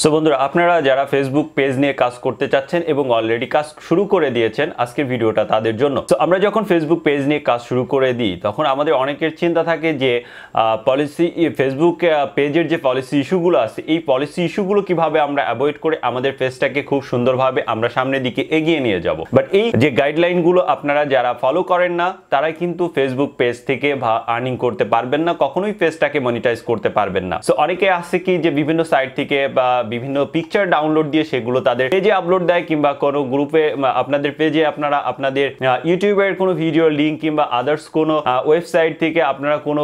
So বন্ধুরা আপনারা যারা ফেসবুক পেজ নিয়ে কাজ করতে চাচ্ছেন এবং অলরেডি কাজ শুরু করে দিয়েছেন আজকের ভিডিওটা তাদের জন্য। তো আমরা যখন ফেসবুক পেজ নিয়ে কাজ শুরু করে দিই তখন আমাদের অনেকের চিন্তা থাকে যে ফেসবুক পেজের যে পলিসি ইস্যুগুলো আছে এই পলিসি ইস্যুগুলো কিভাবে আমরা অ্যাভয়েড করে আমাদের পেজটাকে খুব সুন্দরভাবে আমরা সামনের দিকে এগিয়ে নিয়ে যাব। বাট এই যে গাইডলাইনগুলো আপনারা যারা ফলো করেন না তারাই কিন্তু ফেসবুক পেজ থেকে আর্নিং করতে পারবেন না, কখনোই পেজটাকে মনিটাইজ করতে পারবেন না। সো অনেকে আছে কি যে বিভিন্ন সাইট থেকে বা বিভিন্ন পিকচার ডাউনলোড দিয়ে সেগুলো তাদের পেজে আপলোড দেয় কিংবা কোনো গ্রুপে আপনাদের পেজে আপনারা আপনাদের ইউটিউবের কোনো ভিডিও লিঙ্ক কিংবা আদার্স কোনো ওয়েবসাইট থেকে আপনারা কোনো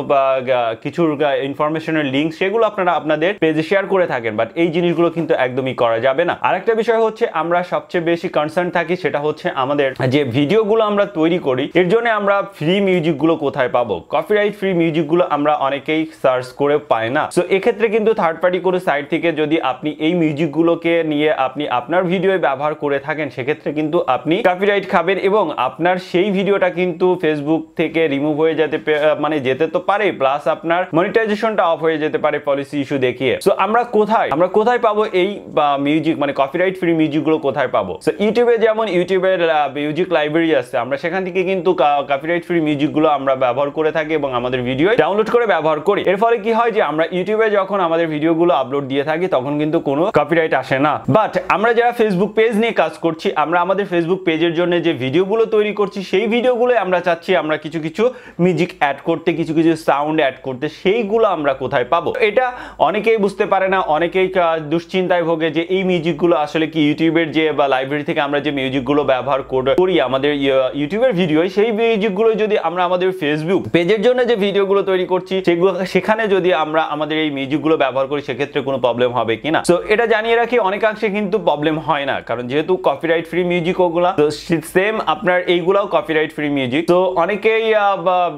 কিছুর ইনফরমেশনের লিঙ্ক সেগুলো আপনারা আপনাদের পেজে শেয়ার করে থাকেন। বাট এই জিনিসগুলো কিন্তু একদমই করা যাবে না। আরেকটা বিষয় হচ্ছে আমরা সবচেয়ে বেশি কনসার্ন থাকি সেটা হচ্ছে আমাদের যে ভিডিওগুলো আমরা তৈরি করি এর জন্য আমরা ফ্রি মিউজিকগুলো কোথায় পাবো। কপিরাইট ফ্রি মিউজিকগুলো আমরা অনেকেই সার্চ করে পাই না। সো এক্ষেত্রে কিন্তু থার্ড পার্টি কোনো সাইট থেকে যদি আপনি এই মিউজিকগুলোকে নিয়ে আপনি আপনার ভিডিওয়ে ব্যবহার করে থাকেন সেক্ষেত্রে কিন্তু আপনি কপিরাইট খাবেন এবং আপনার সেই ভিডিওটা কিন্তু ফেসবুক থেকে রিমুভ হয়ে যেতে তো পারে, প্লাস আপনার মনিটাইজেশনটা অফ হয়ে যেতে পারে পলিসি ইস্যু দেখিয়ে। সো আমরা কোথায় পাবো এই মিউজিক কপিরাইট ফ্রি মিউজিকগুলো কোথায় পাবো? সো ইউটিউবে যেমন ইউটিউবের মিউজিক লাইব্রেরি আছে, আমরা সেখান থেকে কিন্তু কপিরাইট ফ্রি মিউজিকগুলো আমরা ব্যবহার করে থাকি এবং আমাদের ভিডিও ডাউনলোড করে ব্যবহার করি। এর ফলে কি হয় যে আমরা ইউটিউবে যখন আমাদের ভিডিওগুলো আপলোড দিয়ে থাকি তখন কিন্তু কোনো কপিরাইট আসে না। বাট আমরা যারা ফেসবুক পেজ নিয়ে কাজ করছি আমরা আমাদের ফেসবুক পেজের জন্য যে ভিডিওগুলো তৈরি করছি সেই ভিডিওগুলো আমরা চাচ্ছি আমরা কিছু কিছু মিউজিক অ্যাড করতে, কিছু কিছু সাউন্ড অ্যাড করতে, সেইগুলো আমরা কোথায় পাবো? এটা অনেকেই বুঝতে পারে না, অনেকেই দুশ্চিন্তায় ভোগে যে এই মিউজিকগুলো আসলে কি ইউটিউবের যে বা লাইব্রেরি থেকে আমরা যে মিউজিকগুলো ব্যবহার করি আমাদের ইউটিউবের ভিডিও, সেই মিউজিকগুলো যদি আমরা আমাদের ফেসবুক পেজের জন্য যে ভিডিওগুলো তৈরি করছি সেখানে যদি আমরা আমাদের এই মিউজিকগুলো ব্যবহার করি সেক্ষেত্রে কোনো প্রবলেম হবে কিনা। সো এটা জানিয়ে রাখি অনেকাংশে কিন্তু প্রবলেম হয় না, কারণ যেহেতু কপিরাইট ফ্রি মিউজিক ওগুলা, তো সেম আপনার এইগুলাও কপিরাইট ফ্রি মিউজিক। তো অনেকেই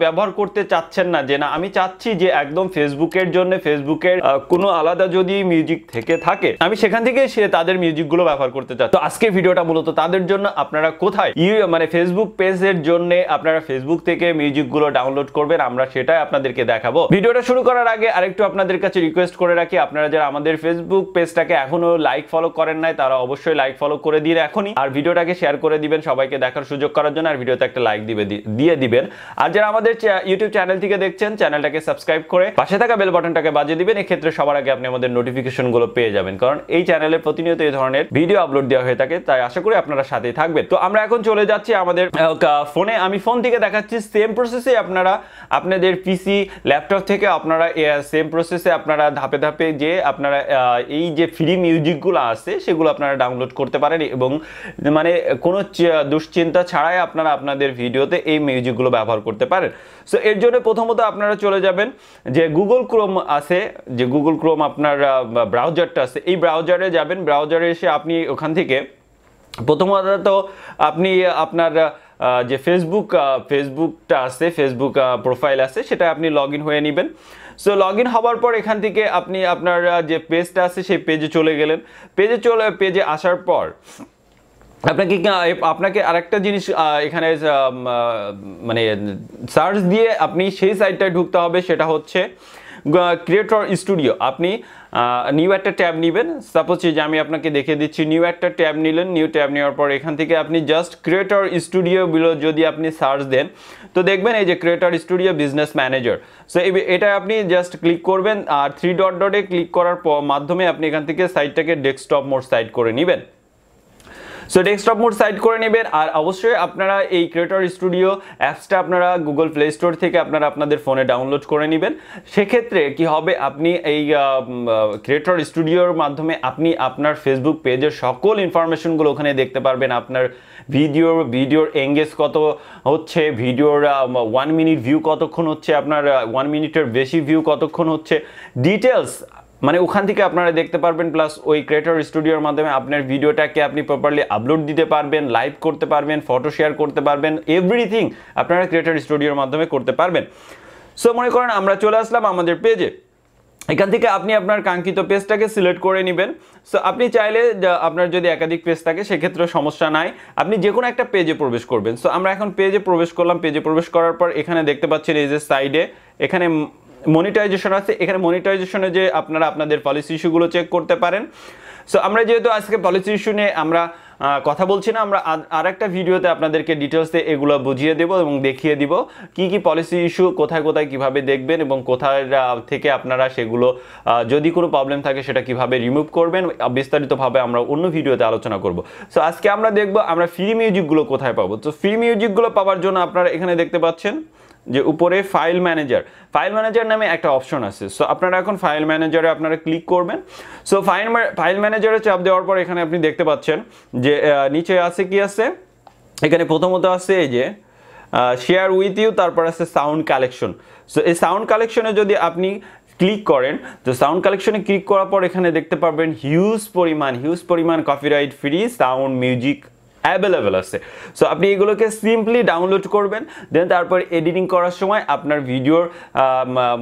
ব্যবহার করতে চাচ্ছেন না যে না আমি চাচ্ছি যে একদম ফেসবুকের জন্য ফেসবুকের কোনো আলাদা যদি মিউজিক থেকে থাকে আমি সেখান থেকে তাদের মিউজিকগুলো ব্যবহার করতে চাচ্ছি। তো আজকে ভিডিওটা মূলত তাদের জন্য। আপনারা কোথায় ফেসবুক পেজের জন্য আপনারা ফেসবুক থেকে মিউজিকগুলো ডাউনলোড করবেন আমরা সেটাই আপনাদেরকে দেখাবো। ভিডিওটা শুরু করার আগে আরেকটু আপনাদের কাছে রিকোয়েস্ট করে রাখি, আপনারা যারা আমাদের ফেসবুক পেজটাকে এখনো লাইক ফলো করেন নাই তারা অবশ্যই লাইক ফলো করে দিন এখনই, আর ভিডিওটাকে শেয়ার করে দিবেন সবাইকে দেখার সুযোগ করার জন্য, আর ভিডিওতে একটা লাইক দিয়ে দিবেন। আর যারা আমাদের ইউটিউব চ্যানেল থেকে দেখছেন চ্যানেলটাকে সাবস্ক্রাইব করে পাশে থাকা বেল বাটনটাকে বাজিয়ে দিবেন। এই ক্ষেত্রে সবার আগে আপনি আমাদের নোটিফিকেশন গুলো পেয়ে যাবেন, কারণ এই চ্যানেলে প্রতিনিয়ত এই ধরনের ভিডিও আপলোড দেওয়া হয়ে থাকে, তাই আশা করি আপনারা সাথেই থাকবেন। তো আমরা এখন চলে যাচ্ছি আমাদের ফোনে। আমি ফোন থেকে দেখাচ্ছি সেম প্রসেসে আপনারা আপনাদের পিসি ল্যাপটপ থেকে আপনারা সেম প্রসেসে আপনারা ধাপে ধাপে যে আপনারা এই যে ফ্রি মিউজিকগুলো আছে সেগুলো আপনারা ডাউনলোড করতে পারেন এবং কোনো দুশ্চিন্তা ছাড়াই আপনারা আপনাদের ভিডিওতে এই মিউজিকগুলো ব্যবহার করতে পারেন। সো এর জন্য প্রথমত আপনারা চলে যাবেন যে গুগল ক্রোম আছে, যে গুগল ক্রোম আপনার ব্রাউজারটা আছে, এই ব্রাউজারে যাবেন। ব্রাউজারে এসে আপনি ওখান থেকে প্রথমত আপনি আপনার যে ফেসবুকটা আছে, ফেসবুক প্রোফাইল আছে সেটা আপনি লগ ইন হয়ে নেবেন। সো লগ ইন হওয়ার পর এখান থেকে আপনি আপনার যে পেজটা আছে সেই পেজে চলে গেলেন। পেজে আসার পর আপনাকে আরেকটা জিনিস এখানে সার্চ দিয়ে আপনি সেই সাইটটায় ঢুকতে হবে, সেটা হচ্ছে ক্রিয়েটর স্টুডিও। আপনি নিউ একটা ট্যাব নেবেন, সাপোজ যে আমি আপনাকে দেখে দিচ্ছি, নিউ একটা ট্যাব নিলেন। নিউ ট্যাব নেওয়ার পর এখান থেকে আপনি জাস্ট ক্রিয়েটর স্টুডিও যদি আপনি সার্চ দেন তো দেখবেন এই যে creator studio business manager. So এটা আপনি জাস্ট ক্লিক করবেন আর থ্রি ডটে ক্লিক করার মাধ্যমে আপনি এখান থেকে সাইটটাকে ডেস্কটপ মোড সাইট করে নেবেন। সো ডেস্কটপ মোড সাইট করে নেবেন। আর অবশ্যই আপনারা এই ক্রিয়েটর স্টুডিও অ্যাপসটা আপনারা গুগল প্লে স্টোর থেকে আপনারা আপনাদের ফোনে ডাউনলোড করে নেবেন। সেক্ষেত্রে কি হবে, আপনি এই ক্রিয়েটর স্টুডিওর মাধ্যমে আপনি আপনার ফেসবুক পেজের সকল ইনফরমেশনগুলো ওখানে দেখতে পারবেন। আপনার ভিডিওর এঙ্গেজ কত হচ্ছে, ভিডিওর 1 মিনিট ভিউ কতক্ষণ হচ্ছে, আপনার 1 মিনিটের বেশি ভিউ কতক্ষণ হচ্ছে, ডিটেলস ওখান থেকে আপনারা দেখতে পারবেন। প্লাস ওই ক্রিয়েটর স্টুডিওর মাধ্যমে আপনার ভিডিওটাকে আপনি প্রপারলি আপলোড দিতে পারবেন, লাইভ করতে পারবেন, ফটো শেয়ার করতে পারবেন, এভরিথিং আপনারা ক্রিয়েটর স্টুডিওর মাধ্যমে করতে পারবেন। সো মনে করেন আমরা চলে আসলাম আমাদের পেজে। এখান থেকে আপনি আপনার কাঙ্ক্ষিত পেজটাকে সিলেক্ট করে নেবেন। সো আপনি চাইলে আপনার যদি একাধিক পেজ থাকে সেক্ষেত্রে সমস্যা নাই, আপনি যে কোনো একটা পেজে প্রবেশ করবেন। সো আমরা এখন পেজে প্রবেশ করলাম। পেজে প্রবেশ করার পর এখানে দেখতে পাচ্ছেন এই যে সাইডে এখানে মনিটাইজেশন আছে। এখানে মনিটাইজেশনে যে আপনারা আপনাদের পলিসি ইস্যুগুলো চেক করতে পারেন। সো আমরা যেহেতু আজকে পলিসি ইস্যু নিয়ে আমরা কথা বলছি না, আমরা আরেকটা ভিডিওতে আপনাদেরকে ডিটেলসে এগুলো বুঝিয়ে দেব এবং দেখিয়ে দিব কি কি পলিসি ইস্যু কোথায় কোথায় কিভাবে দেখবেন এবং কোথায় থেকে আপনারা সেগুলো যদি কোনো প্রবলেম থাকে সেটা কিভাবে রিমুভ করবেন বিস্তারিতভাবে আমরা অন্য ভিডিওতে আলোচনা করব। সো আজকে আমরা দেখব আমরা ফ্রি মিউজিকগুলো কোথায় পাবো। তো ফ্রি মিউজিকগুলো পাওয়ার জন্য আপনারা এখানে দেখতে পাচ্ছেন যে উপরে ফাইল ম্যানেজার নামে একটা অপশন আছে। সো আপনারা এখন ফাইল ম্যানেজারে আপনারা ক্লিক করবেন। সো ফাইল ম্যানেজারে চাপ দেওয়ার পর এখানে আপনি দেখতে পাচ্ছেন যে নিচে আছে কি আছে, এখানে প্রথমত আছে এই যে শেয়ার উইথ ইউ, তারপর আছে সাউন্ড কালেকশন। সো এই সাউন্ড কালেকশনে যদি আপনি ক্লিক করেন, তো সাউন্ড কালেকশনে ক্লিক করার পর এখানে দেখতে পারবেন হিউজ পরিমাণ copyright free sound music available আছে। সো আপনি এগুলোকে সিম্পলি ডাউনলোড করবেন, দেন তারপর এডিটিং করার সময় আপনার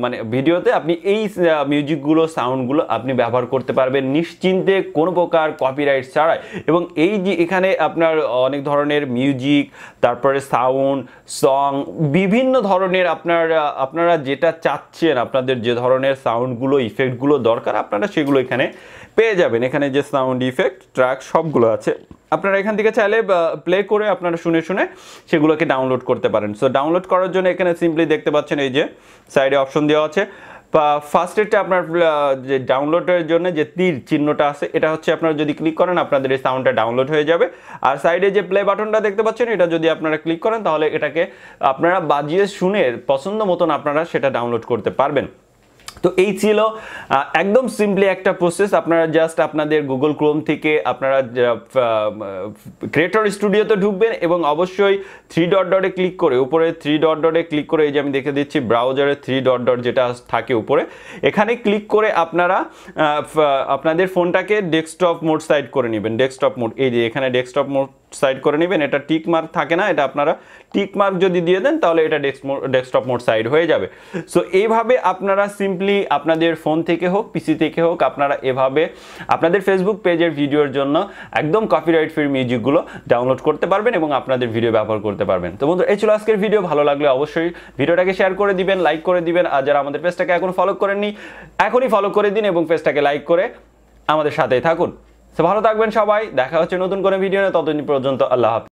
মানে ভিডিওতে আপনি এই মিউজিকগুলো সাউন্ডগুলো আপনি ব্যবহার করতে পারবেন নিশ্চিন্তে, কোনো প্রকার কপিরাইট ছাড়াই। এবং এই যে এখানে আপনার অনেক ধরনের মিউজিক, তারপরে সাউন্ড, সং, বিভিন্ন ধরনের আপনারা যেটা চাচ্ছেন, আপনাদের যে ধরনের সাউন্ডগুলো ইফেক্টগুলো দরকার আপনারা সেগুলো এখানে পেয়ে যাবেন। এখানে যে সাউন্ড ইফেক্ট ট্র্যাক সবগুলো আছে, আপনারা এখান থেকে চাইলে প্লে করে আপনারা শুনে সেগুলোকে ডাউনলোড করতে পারেন। সো ডাউনলোড করার জন্য এখানে সিম্পলি দেখতে পাচ্ছেন এই যে সাইডে অপশন দেওয়া আছে। ফার্স্টেরটা আপনার যে ডাউনলোডের জন্য যে তীর চিহ্নটা আছে, এটা হচ্ছে আপনারা যদি ক্লিক করেন আপনাদের এই সাউন্ডটা ডাউনলোড হয়ে যাবে। আর সাইডে যে প্লে বাটনটা দেখতে পাচ্ছেন, এটা যদি আপনারা ক্লিক করেন তাহলে এটাকে আপনারা বাজিয়ে শুনে পছন্দ মতন আপনারা সেটা ডাউনলোড করতে পারবেন। তো এই ছিল একদম সিম্পলি একটা প্রসেস। আপনারা জাস্ট আপনাদের গুগল ক্রোম থেকে আপনারা ক্রিয়েটর স্টুডিওতে ঢুকবেন এবং অবশ্যই থ্রি ডটে ক্লিক করে, উপরে থ্রি ডটে ক্লিক করে, এই যে আমি দেখে দিচ্ছি ব্রাউজারে থ্রি ডট যেটা থাকে উপরে, এখানে ক্লিক করে আপনারা আপনাদের ফোনটাকে ডেস্কটপ মোড সাইড করে নেবেন। ডেস্কটপ মোড, এই যে এখানে ডেস্কটপ মোড সাইড করে নেবেন। এটা টিক মার্ক থাকে না, এটা আপনারা টিক মার্ক যদি দিয়ে দেন তাহলে এটা ডেস্কটপ মোড সাইড হয়ে যাবে। সো এইভাবে আপনারা সিম্পলি আপনাদের ফোন থেকে হোক পিসি থেকে হোক আপনারা এভাবে আপনাদের ফেসবুক পেজের ভিডিওর জন্য একদম কপিরাইট ফ্রি মিউজিকগুলো ডাউনলোড করতে পারবেন এবং আপনাদের ভিডিও ব্যবহার করতে পারবেন। তো বন্ধুরা, এই ছিল আজকের ভিডিও। ভালো লাগলে অবশ্যই ভিডিওটাকে শেয়ার করে দিবেন, লাইক করে দিবেন। আর যারা আমাদের পেজটাকে এখনো ফলো করেননি এখনই ফলো করে দিন এবং পেজটাকে লাইক করে আমাদের সাথেই থাকুন। তো ভালো থাকবেন সবাই, দেখা হচ্ছে নতুন কোনো ভিডিও নিয়ে, ততদিন পর্যন্ত আল্লাহ হাফেজ।